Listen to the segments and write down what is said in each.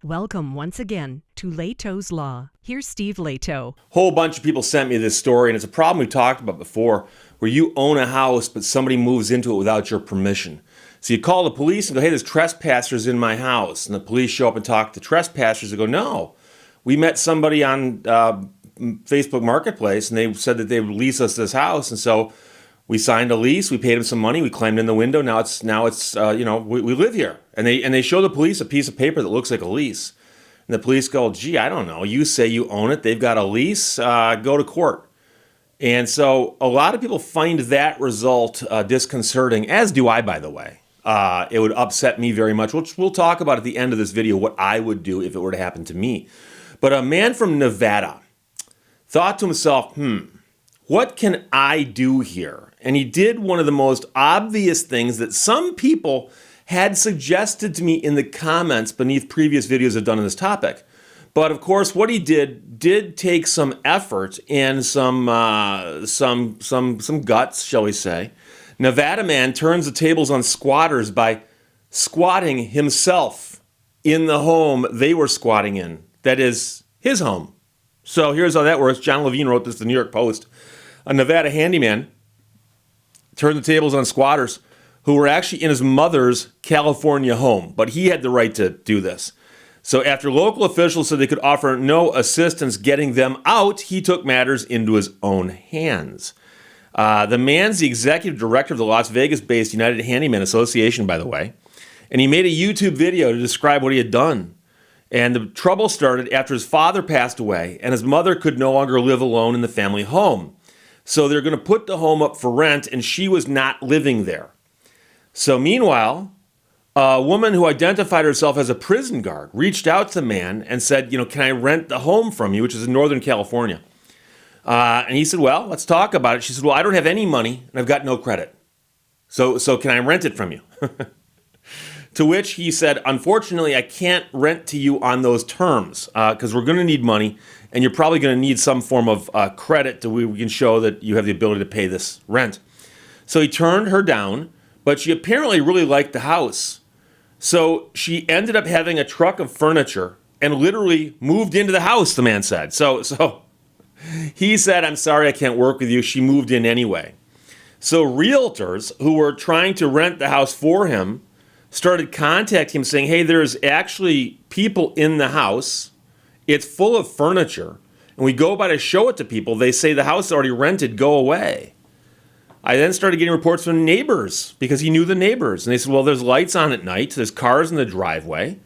Welcome once again to Lehto's Law. Here's Steve Lehto. Whole bunch of people sent me this story, and it's a problem we've talked about before, where you own a house, but somebody moves into it without your permission. So you call the police and go, hey, there's trespassers in my house. And the police show up and talk to trespassers and go, no, we met somebody on Facebook Marketplace, and they said that they would lease us this house. And so we signed a lease, we paid them some money, we climbed in the window, now it's we live here. And they show the police a piece of paper that looks like a lease. And the police go, gee, I don't know, you say you own it, they've got a lease, go to court. And so a lot of people find that result disconcerting, as do I, by the way. It would upset me very much, which we'll talk about at the end of this video, what I would do if it were to happen to me. But a man from Nevada thought to himself, what can I do here? And he did one of the most obvious things that some people had suggested to me in the comments beneath previous videos I've done on this topic. But of course, what he did take some effort and some guts, shall we say. Nevada man turns the tables on squatters by squatting himself in the home they were squatting in. That is his home. So here's how that works. John Levine wrote this in the New York Post. A Nevada handyman turned the tables on squatters who were actually in his mother's California home, but he had the right to do this. So after local officials said they could offer no assistance getting them out, he took matters into his own hands. The man's the executive director of the Las Vegas-based United Handyman Association, by the way, and he made a YouTube video to describe what he had done. And the trouble started after his father passed away and his mother could no longer live alone in the family home. So they're going to put the home up for rent, and she was not living there. So meanwhile, a woman who identified herself as a prison guard reached out to the man and said, can I rent the home from you, which is in Northern California? And he said, well, let's talk about it. She said, well, I don't have any money, and I've got no credit. So can I rent it from you? To which he said, unfortunately, I can't rent to you on those terms because we're going to need money, and you're probably going to need some form of credit to we can show that you have the ability to pay this rent. So he turned her down, but she apparently really liked the house. So she ended up having a truck of furniture and literally moved into the house, the man said. So he said, I'm sorry, I can't work with you. She moved in anyway. So realtors who were trying to rent the house for him started contacting him saying, hey, there's actually people in the house. It's full of furniture. And we go by to show it to people. They say the house is already rented, go away. I then started getting reports from neighbors because he knew the neighbors. And they said, well, there's lights on at night. There's cars in the driveway.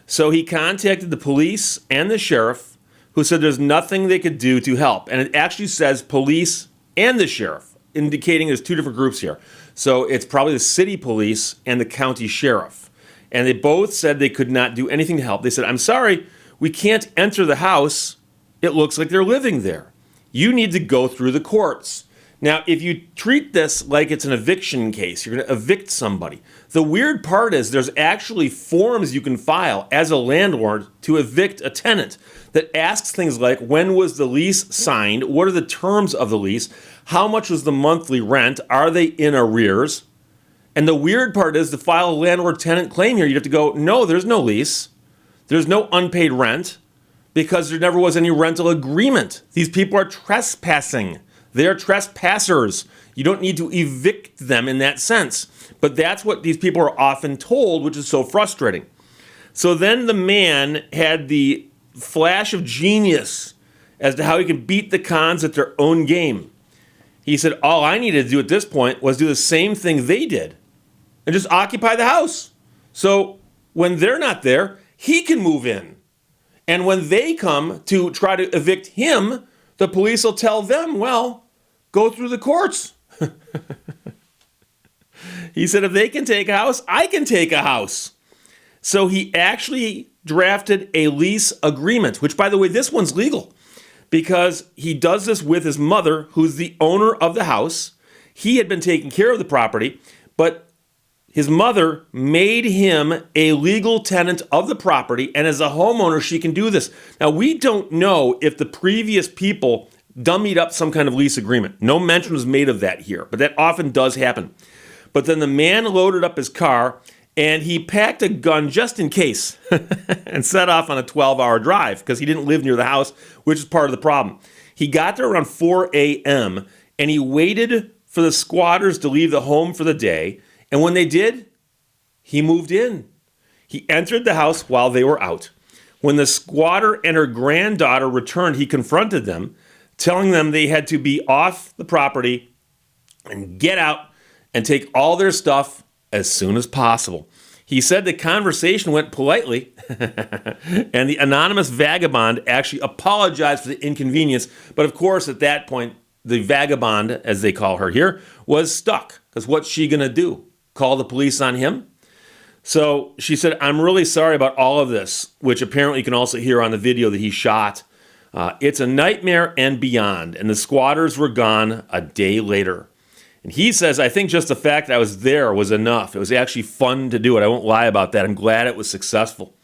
So he contacted the police and the sheriff who said there's nothing they could do to help. And it actually says police and the sheriff, indicating there's two different groups here. So it's probably the city police and the county sheriff. And they both said they could not do anything to help. They said, I'm sorry, we can't enter the house. It looks like they're living there. You need to go through the courts. Now, if you treat this like it's an eviction case, you're going to evict somebody. The weird part is there's actually forms you can file as a landlord to evict a tenant that asks things like, when was the lease signed? What are the terms of the lease? How much was the monthly rent? Are they in arrears? And the weird part is to file a landlord-tenant claim here, you'd have to go, no, there's no lease. There's no unpaid rent because there never was any rental agreement. These people are trespassing. They are trespassers. You don't need to evict them in that sense. But that's what these people are often told, which is so frustrating. So then the man had the flash of genius as to how he can beat the cons at their own game. He said, all I needed to do at this point was do the same thing they did and just occupy the house. So when they're not there, he can move in. And when they come to try to evict him, the police will tell them, well, go through the courts. He said, if they can take a house, I can take a house. So he actually drafted a lease agreement, which, by the way, this one's legal because he does this with his mother, who's the owner of the house. He had been taking care of the property, but his mother made him a legal tenant of the property, and as a homeowner, she can do this. Now, we don't know if the previous people dummied up some kind of lease agreement. No mention was made of that here, but that often does happen. But then the man loaded up his car And he packed a gun just in case and set off on a 12-hour drive because he didn't live near the house, which is part of the problem. He got there around 4 a.m. and he waited for the squatters to leave the home for the day. And when they did, he moved in. He entered the house while they were out. When the squatter and her granddaughter returned, he confronted them, telling them they had to be off the property and get out and take all their stuff as soon as possible. He said the conversation went politely, and the anonymous vagabond actually apologized for the inconvenience. But of course, at that point, the vagabond, as they call her here, was stuck. Because what's she going to do? Call the police on him? So she said, I'm really sorry about all of this, which apparently you can also hear on the video that he shot. It's a nightmare and beyond, and the squatters were gone a day later. And he says, I think just the fact that I was there was enough. It was actually fun to do it. I won't lie about that. I'm glad it was successful.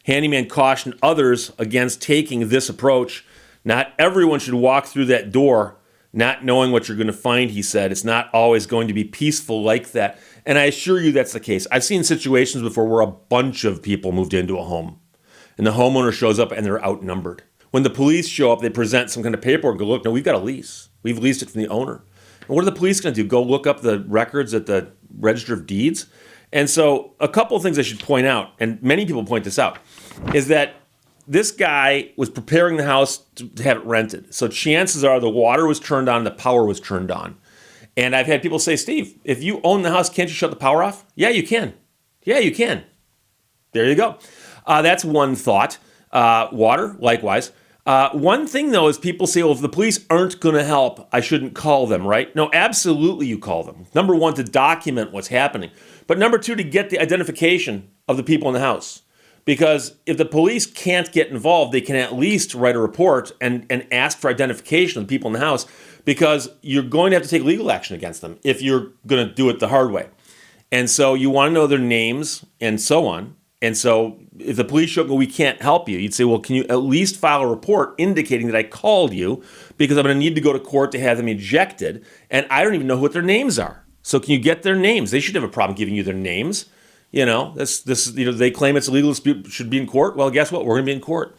Handyman cautioned others against taking this approach. Not everyone should walk through that door not knowing what you're going to find, he said. It's not always going to be peaceful like that. And I assure you that's the case. I've seen situations before where a bunch of people moved into a home, and the homeowner shows up and they're outnumbered. When the police show up, they present some kind of paperwork and go, look, no, we've got a lease. We've leased it from the owner. And what are the police going to do? Go look up the records at the Register of Deeds? And so a couple of things I should point out, and many people point this out, is that this guy was preparing the house to have it rented. So chances are the water was turned on, the power was turned on. And I've had people say, Steve, if you own the house, can't you shut the power off? Yeah, you can. Yeah, you can. There you go. That's one thought. Water, likewise. One thing, though, is people say, well, if the police aren't going to help, I shouldn't call them, right? No, absolutely you call them. Number one, to document what's happening. But number two, to get the identification of the people in the house. Because if the police can't get involved, they can at least write a report and ask for identification of the people in the house, because you're going to have to take legal action against them if you're going to do it the hard way. And so you want to know their names and so on. And so if the police show up and go, we can't help you, you'd say, well, can you at least file a report indicating that I called you because I'm going to need to go to court to have them ejected, and I don't even know what their names are. So can you get their names? They should have a problem giving you their names. You know, they claim it's a legal dispute, should be in court. Well, guess what? We're going to be in court.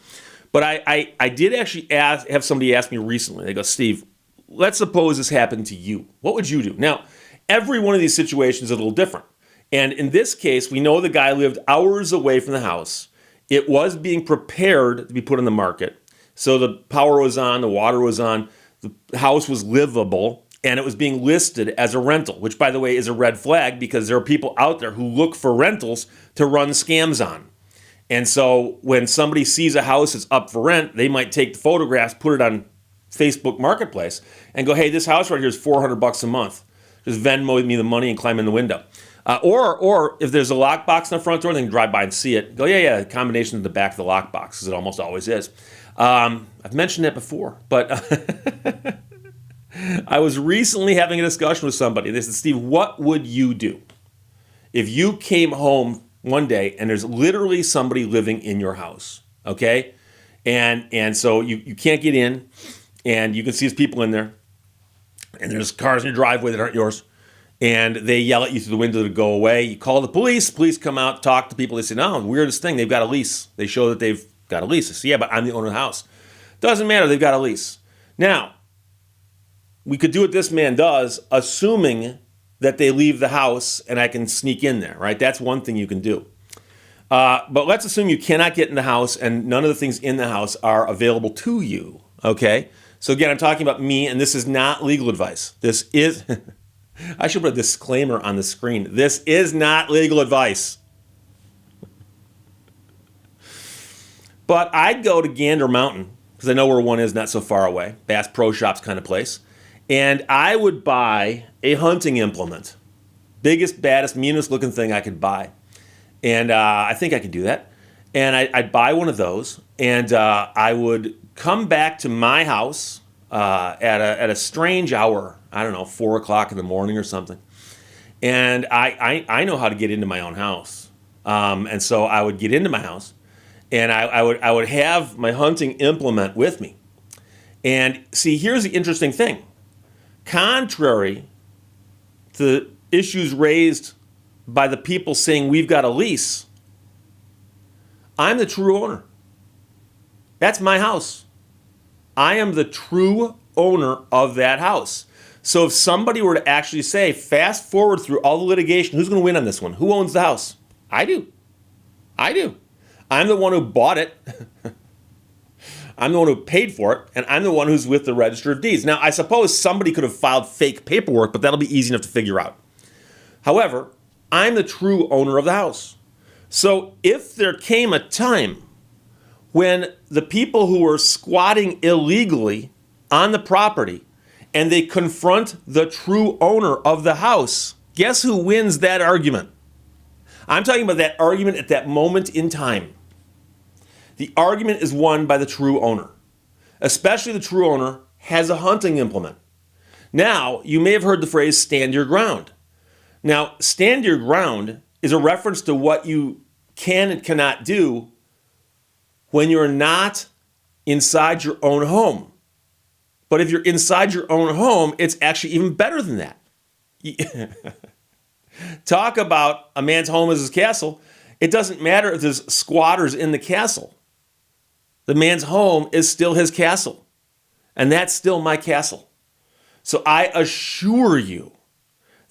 But I did actually have somebody ask me recently. They go, Steve, let's suppose this happened to you. What would you do? Now, every one of these situations is a little different. And in this case, we know the guy lived hours away from the house. It was being prepared to be put on the market. So the power was on, the water was on, the house was livable, and it was being listed as a rental, which, by the way, is a red flag because there are people out there who look for rentals to run scams on. And so when somebody sees a house that's up for rent, they might take the photographs, put it on Facebook Marketplace, and go, hey, this house right here is $400 a month. Just Venmo me the money and climb in the window. Or if there's a lockbox in the front door, they can drive by and see it. Go, yeah, the combination of the back of the lockbox, as it almost always is. I've mentioned that before, but I was recently having a discussion with somebody. They said, Steve, what would you do if you came home one day and there's literally somebody living in your house, okay? And so you can't get in, and you can see there's people in there, and there's cars in your driveway that aren't yours, and they yell at you through the window to go away. You call the police come out, talk to people. They say, no, weirdest thing, they've got a lease. They show that they've got a lease. I say, yeah, but I'm the owner of the house. Doesn't matter, they've got a lease. Now, we could do what this man does, assuming that they leave the house and I can sneak in there, right? That's one thing you can do. But let's assume you cannot get in the house and none of the things in the house are available to you, okay? So again, I'm talking about me, and this is not legal advice. This is, I should put a disclaimer on the screen. This is not legal advice. But I'd go to Gander Mountain, because I know where one is not so far away, Bass Pro Shops kind of place, and I would buy a hunting implement. Biggest, baddest, meanest looking thing I could buy. And I think I could do that. And I'd buy one of those, and I would come back to my house at a strange hour, I don't know, 4 o'clock in the morning or something. And I know how to get into my own house. And so I would get into my house, and I would have my hunting implement with me. And see, here's the interesting thing. Contrary to issues raised by the people saying we've got a lease, I'm the true owner. That's my house. I am the true owner of that house. So if somebody were to actually say, fast forward through all the litigation, who's going to win on this one? Who owns the house? I do. I'm the one who bought it. I'm the one who paid for it, and I'm the one who's with the Register of Deeds. Now, I suppose somebody could have filed fake paperwork, but that'll be easy enough to figure out. However, I'm the true owner of the house. So if there came a time when the people who were squatting illegally on the property and they confront the true owner of the house, guess who wins that argument? I'm talking about that argument at that moment in time. The argument is won by the true owner. Especially the true owner has a hunting implement. Now, you may have heard the phrase stand your ground. Now, stand your ground is a reference to what you can and cannot do when you're not inside your own home. But if you're inside your own home, it's actually even better than that. Talk about a man's home as his castle. It doesn't matter if there's squatters in the castle. The man's home is still his castle. And that's still my castle. So I assure you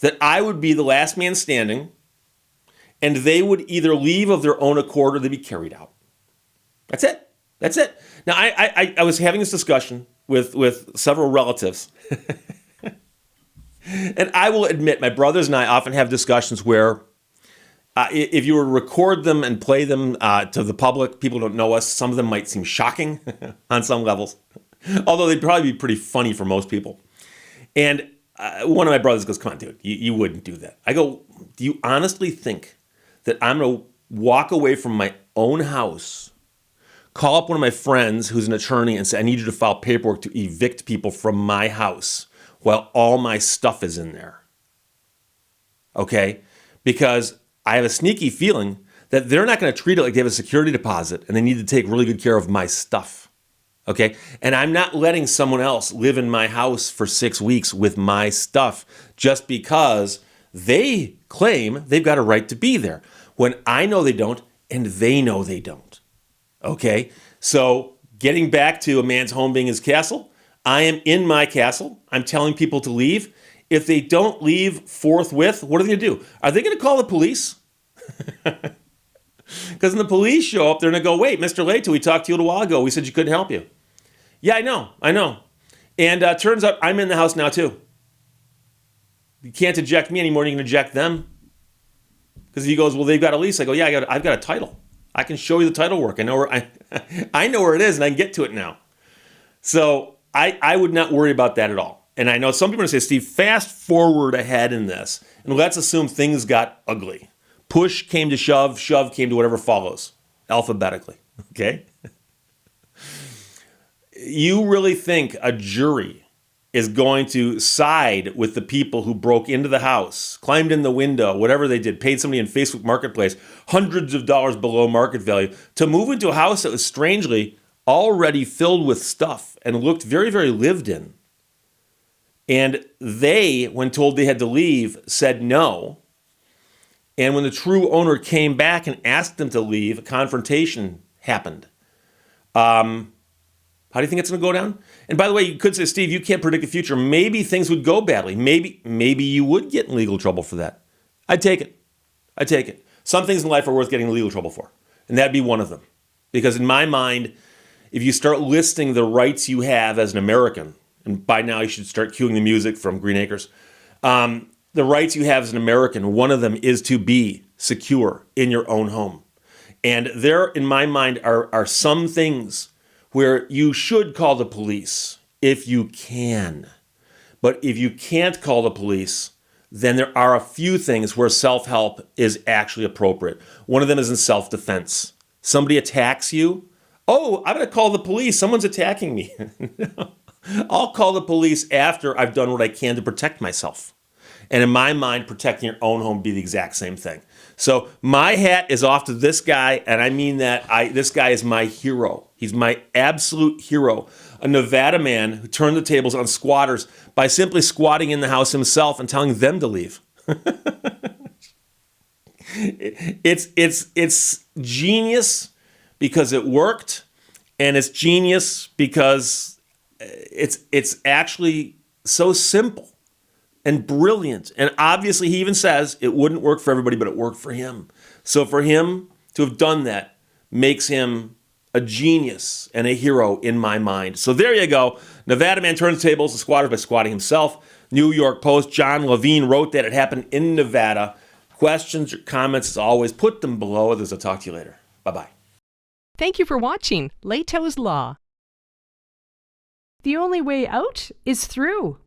that I would be the last man standing, and they would either leave of their own accord or they'd be carried out. That's it. Now, I was having this discussion with several relatives. And I will admit, my brothers and I often have discussions where if you were to record them and play them to the public, people don't know us, some of them might seem shocking on some levels. Although they'd probably be pretty funny for most people. And one of my brothers goes, come on, dude, you wouldn't do that. I go, do you honestly think that I'm going to walk away from my own house, call up one of my friends who's an attorney and say, I need you to file paperwork to evict people from my house while all my stuff is in there? Okay? Because I have a sneaky feeling that they're not going to treat it like they have a security deposit and they need to take really good care of my stuff. Okay? And I'm not letting someone else live in my house for 6 weeks with my stuff just because they claim they've got a right to be there when I know they don't and they know they don't. Okay? So getting back to a man's home being his castle, I am in my castle. I'm telling people to leave. If they don't leave forthwith, what are they going to do? Are they going to call the police? Because when the police show up, they're going to go, wait, Mr. Lehto, we talked to you a little while ago. We said you couldn't help you. Yeah, I know. And turns out I'm in the house now too. You can't eject me anymore. You can eject them. Because he goes, well, they've got a lease. I go, yeah, I've got a title. I can show you the title work. I know where I know where it is, and I can get to it now. So I would not worry about that at all. And I know some people are going to say, Steve, fast forward ahead in this, and let's assume things got ugly. Push came to shove, shove came to whatever follows, alphabetically. Okay? You really think a jury is going to side with the people who broke into the house, climbed in the window, whatever they did, paid somebody in Facebook Marketplace hundreds of dollars below market value to move into a house that was strangely already filled with stuff and looked very, very lived in? And they, when told they had to leave, said no. And when the true owner came back and asked them to leave, a confrontation happened. How do you think it's going to go down? And by the way, you could say, Steve, you can't predict the future. Maybe things would go badly. Maybe you would get in legal trouble for that. I'd take it. Some things in life are worth getting in legal trouble for. And that'd be one of them. Because in my mind, if you start listing the rights you have as an American, and by now you should start cueing the music from Green Acres, the rights you have as an American, one of them is to be secure in your own home. And there, in my mind, are some things where you should call the police if you can. But if you can't call the police, then there are a few things where self-help is actually appropriate. One of them is in self-defense. Somebody attacks you. Oh, I'm going to call the police. Someone's attacking me. I'll call the police after I've done what I can to protect myself. And in my mind, protecting your own home would be the exact same thing. So my hat is off to this guy, and I mean that this guy is my hero. He's my absolute hero. A Nevada man who turned the tables on squatters by simply squatting in the house himself and telling them to leave. It's genius because it worked, and it's genius because it's actually so simple and brilliant. And obviously, he even says it wouldn't work for everybody, but it worked for him. So for him to have done that makes him a genius and a hero in my mind. So there you go. Nevada man turns tables to squatters by squatting himself. New York Post. John Levine wrote that. It happened in Nevada. Questions or comments, as always, put them below. Others, I'll talk to you later. Bye-bye. Thank you for watching Lehto's Law. The only way out is through.